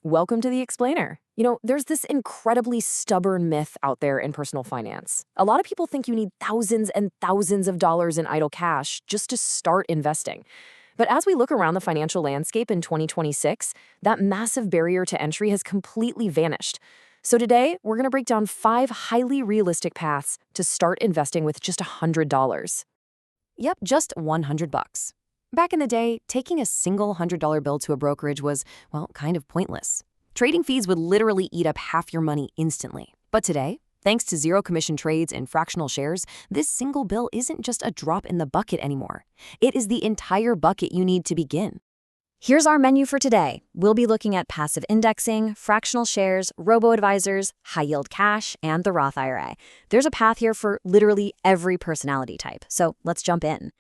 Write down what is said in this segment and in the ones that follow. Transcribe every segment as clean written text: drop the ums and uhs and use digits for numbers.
Welcome to the Explainer. There's this incredibly stubborn myth out there in personal finance. A lot of people think you need thousands and thousands of dollars in idle cash just to start investing. But as we look around the financial landscape in 2026, that massive barrier to entry has completely vanished. So today, we're going to break down 5 highly realistic paths to start investing with just $100. Yep, just $100. Back in the day, taking a single $100 bill to a brokerage was, well, kind of pointless. Trading fees would literally eat up half your money instantly. But today, thanks to zero commission trades and fractional shares, this single bill isn't just a drop in the bucket anymore. It is the entire bucket you need to begin. Here's our menu for today. We'll be looking at passive indexing, fractional shares, Robo-Advisors, high-yield cash, and the Roth IRA. There's a path here for literally every personality type, so let's jump in.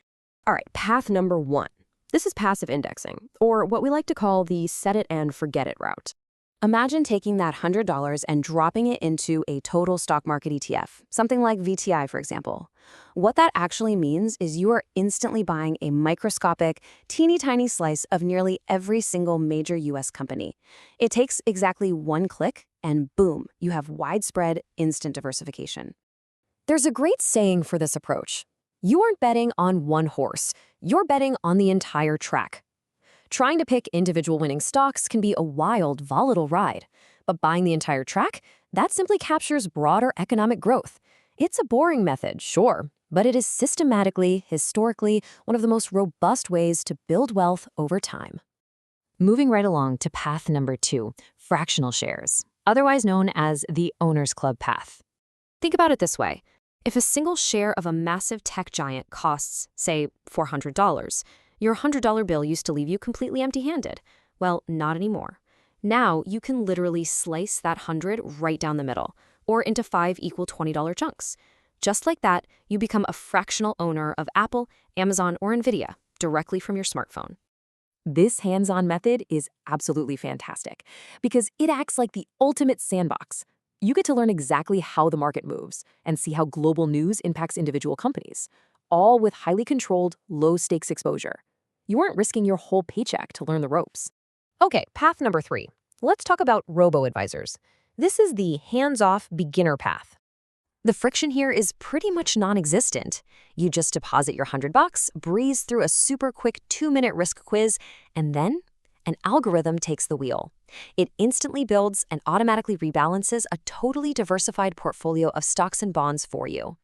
All right, path number 1. This is passive indexing, or what we like to call the set it and forget it route. Imagine taking that $100 and dropping it into a total stock market ETF, something like VTI, for example. What that actually means is you are instantly buying a microscopic, teeny tiny slice of nearly every single major US company. It takes exactly one click, and boom, you have widespread, instant diversification. There's a great saying for this approach. You aren't betting on one horse, you're betting on the entire track. Trying to pick individual winning stocks can be a wild, volatile ride. But buying the entire track, that simply captures broader economic growth. It's a boring method, sure, but it is systematically, historically, one of the most robust ways to build wealth over time. Moving right along to path number 2, fractional shares, otherwise known as the owner's club path. Think about it this way. If a single share of a massive tech giant costs, say, $400, your $100 bill used to leave you completely empty-handed. Well, not anymore. Now you can literally slice that 100 right down the middle, or into 5 equal $20 chunks. Just like that, you become a fractional owner of Apple, Amazon, or Nvidia directly from your smartphone. This hands-on method is absolutely fantastic because it acts like the ultimate sandbox. You get to learn exactly how the market moves and see how global news impacts individual companies, all with highly controlled, low-stakes exposure. You aren't risking your whole paycheck to learn the ropes. Okay, path number 3. Let's talk about Robo-Advisors. This is the hands-off beginner path. The friction here is pretty much non-existent. You just deposit your $100, breeze through a super quick 2-minute risk quiz, and then an algorithm takes the wheel. It instantly builds and automatically rebalances a totally diversified portfolio of stocks and bonds for you.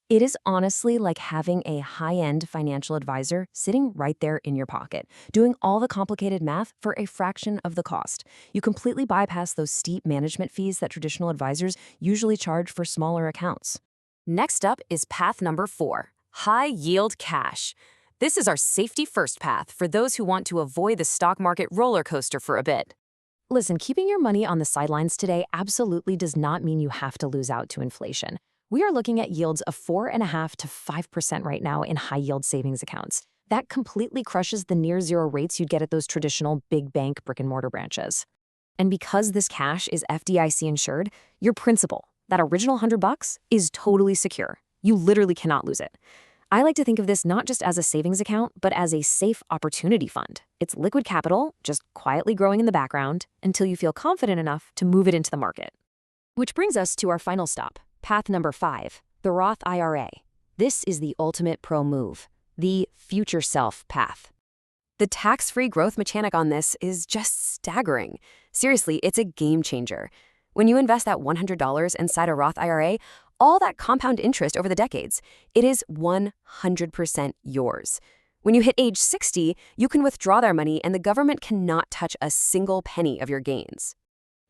It is honestly like having a high-end financial advisor sitting right there in your pocket, doing all the complicated math for a fraction of the cost. You completely bypass those steep management fees that traditional advisors usually charge for smaller accounts. Next up is path number 4, high-yield cash. This is our safety-first path for those who want to avoid the stock market roller coaster for a bit. Listen, keeping your money on the sidelines today absolutely does not mean you have to lose out to inflation. We are looking at yields of 4.5% to 5% right now in high-yield savings accounts. That completely crushes the near-zero rates you'd get at those traditional big bank brick-and-mortar branches. And because this cash is FDIC insured, your principal, that original $100, is totally secure. You literally cannot lose it. I like to think of this not just as a savings account, but as a safe opportunity fund. It's liquid capital, just quietly growing in the background until you feel confident enough to move it into the market. Which brings us to our final stop. Path number 5, the Roth IRA. This is the ultimate pro move, the future self path. The tax-free growth mechanic on this is just staggering. Seriously, it's a game changer. When you invest that $100 inside a Roth IRA, all that compound interest over the decades, it is 100% yours. When you hit age 60, you can withdraw their money and the government cannot touch a single penny of your gains.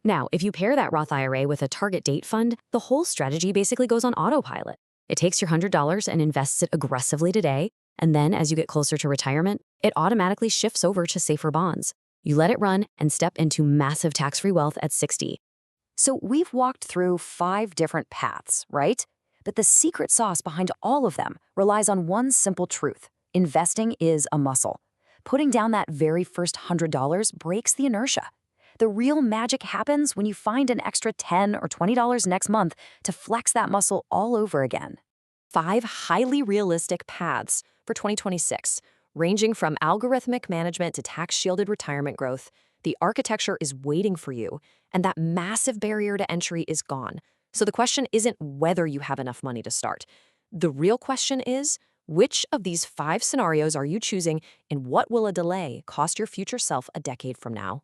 Now, if you pair that Roth IRA with a target date fund, the whole strategy basically goes on autopilot. It takes your $100 and invests it aggressively today, and then as you get closer to retirement, it automatically shifts over to safer bonds. You let it run and step into massive tax-free wealth at 60. So we've walked through 5 different paths, right? But the secret sauce behind all of them relies on one simple truth. Investing is a muscle. Putting down that very first $100 breaks the inertia. The real magic happens when you find an extra $10 or $20 next month to flex that muscle all over again. 5 highly realistic paths for 2026, ranging from algorithmic management to tax-shielded retirement growth. The architecture is waiting for you, and that massive barrier to entry is gone. So the question isn't whether you have enough money to start. The real question is, which of these 5 scenarios are you choosing, and what will a delay cost your future self a decade from now?